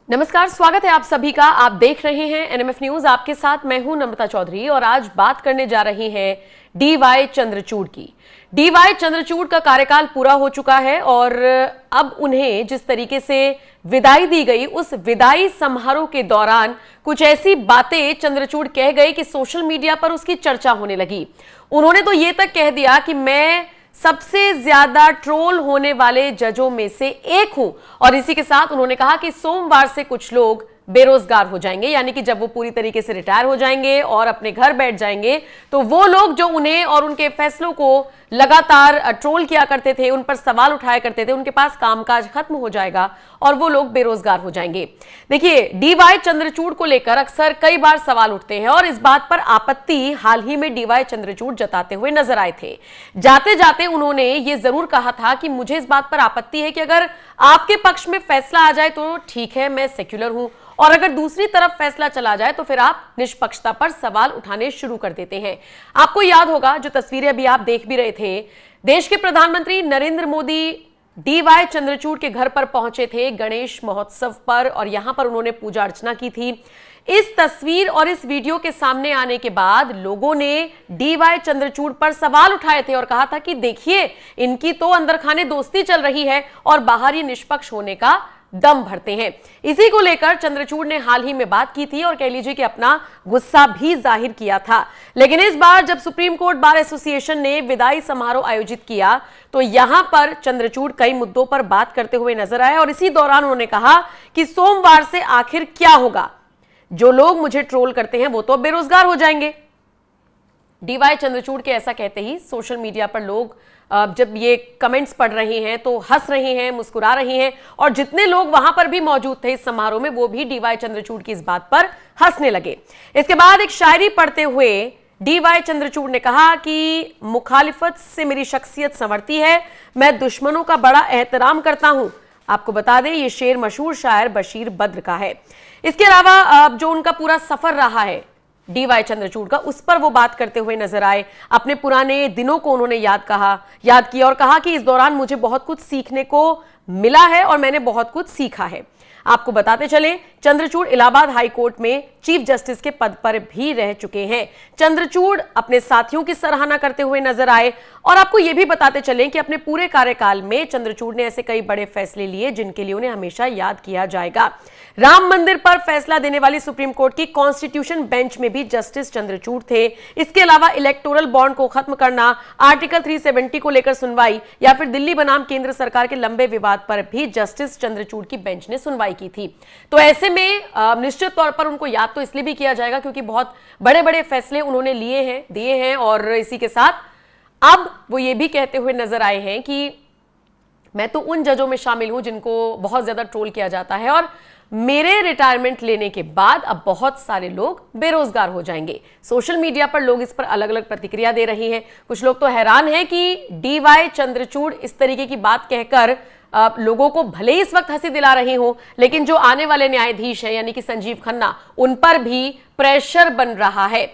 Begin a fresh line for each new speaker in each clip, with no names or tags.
नमस्कार, स्वागत है आप सभी का। आप देख रहे हैं एनएमएफ न्यूज। आपके साथ मैं हूं नम्रता चौधरी और आज बात करने जा रहे हैं डीवाई चंद्रचूड़ की। डीवाई चंद्रचूड़ का कार्यकाल पूरा हो चुका है और अब उन्हें जिस तरीके से विदाई दी गई, उस विदाई समारोह के दौरान कुछ ऐसी बातें चंद्रचूड़ कह गए कि सोशल मीडिया पर उसकी चर्चा होने लगी। उन्होंने तो ये तक कह दिया कि मैं सबसे ज्यादा ट्रोल होने वाले जजों में से एक हूं और इसी के साथ उन्होंने कहा कि सोमवार से कुछ लोग बेरोजगार हो जाएंगे, यानी कि जब वो पूरी तरीके से रिटायर हो जाएंगे और अपने घर बैठ जाएंगे तो वो लोग जो उन्हें और उनके फैसलों को लगातार ट्रोल किया करते थे, उन पर सवाल उठाया करते थे, उनके पास कामकाज खत्म हो जाएगा और वो लोग बेरोजगार हो जाएंगे। देखिए, डीवाई चंद्रचूड़ को लेकर अक्सर कई बार सवाल उठते हैं और इस बात पर आपत्ति हाल ही में डीवाई चंद्रचूड़ जताते हुए नजर आए थे। जाते जाते उन्होंने ये जरूर कहा था कि मुझे इस बात पर आपत्ति है कि अगर आपके पक्ष में फैसला आ जाए तो ठीक है, मैं सेक्युलर हूं, और अगर दूसरी तरफ फैसला चला जाए तो फिर आप निष्पक्षता पर सवाल उठाने शुरू कर देते हैं। आपको याद होगा, जो तस्वीरें अभी आप देख भी रहे थे, देश के प्रधानमंत्री नरेंद्र मोदी डीवाई चंद्रचूड़ के घर पर पहुंचे थे गणेश महोत्सव पर और यहां पर उन्होंने पूजा अर्चना की थी। इस तस्वीर और इस वीडियो के सामने आने के बाद लोगों ने डीवाई चंद्रचूड़ पर सवाल उठाए थे और कहा था कि देखिए, इनकी तो अंदर खाने दोस्ती चल रही है और बाहर ये निष्पक्ष होने का दम भरते हैं। इसी को लेकर चंद्रचूड़ ने हाल ही में बात की थी और कह लीजिए कि अपना गुस्सा भी जाहिर किया था। लेकिन इस बार जब सुप्रीम कोर्ट बार एसोसिएशन ने विदाई समारोह आयोजित किया तो यहां पर चंद्रचूड़ कई मुद्दों पर बात करते हुए नजर आए और इसी दौरान उन्होंने कहा कि सोमवार से आखिर क्या होगा, जो लोग मुझे ट्रोल करते हैं वो तो बेरोजगार हो जाएंगे। डीवाई चंद्रचूड़ के ऐसा कहते ही सोशल मीडिया पर लोग जब ये कमेंट्स पढ़ रहे हैं तो हंस रहे हैं, मुस्कुरा रहे हैं और जितने लोग वहां पर भी मौजूद थे इस समारोह में वो भी डीवाई चंद्रचूड़ की इस बात पर हंसने लगे। इसके बाद एक शायरी पढ़ते हुए डीवाई चंद्रचूड़ ने कहा कि मुखालिफत से मेरी शख्सियत संवरती है, मैं दुश्मनों का बड़ा एहतराम करता हूं। आपको बता दें, ये शेर मशहूर शायर बशीर बद्र का है। इसके अलावा जो उनका पूरा सफर रहा है डीवाई चंद्रचूड़ का, उस पर वो बात करते हुए नजर आए। अपने पुराने दिनों को उन्होंने याद किया और कहा कि इस दौरान मुझे बहुत कुछ सीखने को मिला है और मैंने बहुत कुछ सीखा है। आपको बताते चले, चंद्रचूड़ इलाहाबाद हाई कोर्ट में चीफ जस्टिस के पद पर भी रह चुके हैं। चंद्रचूड़ अपने साथियों की सराहना करते हुए नजर आए और आपको यह भी बताते चलें कि अपने पूरे कार्यकाल में चंद्रचूड़ ने ऐसे कई बड़े फैसले लिए जिनके लिए उन्हें हमेशा याद किया जाएगा। राम मंदिर पर फैसला देने वाली सुप्रीम कोर्ट की कॉन्स्टिट्यूशन बेंच में भी जस्टिस चंद्रचूड़ थे। इसके अलावा इलेक्टोरल बॉन्ड को खत्म करना, आर्टिकल 370 को लेकर सुनवाई या फिर दिल्ली बनाम केंद्र सरकार के लंबे विवाद पर भी जस्टिस चंद्रचूड़ की बेंच ने सुनवाई की थी। तो ऐसे में निश्चित तौर पर उनको याद तो इसलिए भी किया जाएगा क्योंकि बहुत बड़े बड़े फैसले उन्होंने दिए हैं और इसी के साथ अब वो ये भी कहते हुए नजर आए हैं कि मैं तो उन जजों में शामिल हूं जिनको बहुत ज्यादा ट्रोल किया जाता है और मेरे रिटायरमेंट लेने के बाद अब बहुत सारे लोग बेरोजगार हो जाएंगे। सोशल मीडिया पर लोग इस पर अलग अलग प्रतिक्रिया दे रहे हैं। कुछ लोग तो हैरान हैं कि डीवाई चंद्रचूड़ इस तरीके की बात कहकर लोगों को भले ही इस वक्त हंसी दिला रहे हो, लेकिन जो आने वाले न्यायाधीश हैं यानी कि संजीव खन्ना, उन पर भी प्रेशर बन रहा है।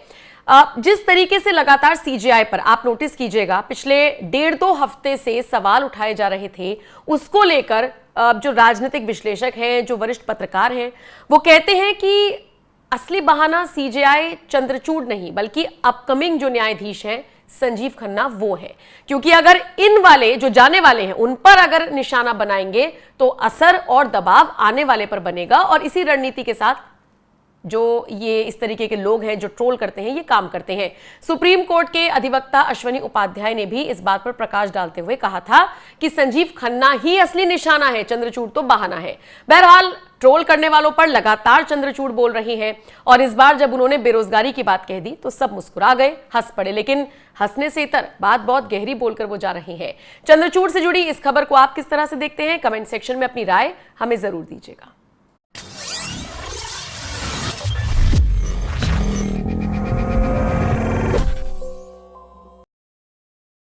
जिस तरीके से लगातार सीजेआई पर आप नोटिस कीजिएगा, पिछले 1.5-2 हफ्ते से सवाल उठाए जा रहे थे, उसको लेकर जो राजनीतिक विश्लेषक हैं, जो वरिष्ठ पत्रकार हैं, वो कहते हैं कि असली बहाना सीजेआई चंद्रचूड़ नहीं बल्कि अपकमिंग जो न्यायाधीश हैं संजीव खन्ना वो है। क्योंकि अगर इन वाले जो जाने वाले हैं उन पर अगर निशाना बनाएंगे तो असर और दबाव आने वाले पर बनेगा और इसी रणनीति के साथ जो ये इस तरीके के लोग हैं जो ट्रोल करते हैं ये काम करते हैं। सुप्रीम कोर्ट के अधिवक्ता अश्वनी उपाध्याय ने भी इस बात पर प्रकाश डालते हुए कहा था कि संजीव खन्ना ही असली निशाना है, चंद्रचूड़ तो बहाना है। बहरहाल, ट्रोल करने वालों पर लगातार चंद्रचूड़ बोल रही हैं और इस बार जब उन्होंने बेरोजगारी की बात कह दी तो सब मुस्कुरा गए, हंस पड़े, लेकिन हंसने से इतर बात बहुत गहरी बोलकर वो जा रही है। चंद्रचूड़ से जुड़ी इस खबर को आप किस तरह से देखते हैं? कमेंट सेक्शन में अपनी राय हमें जरूर दीजिएगा।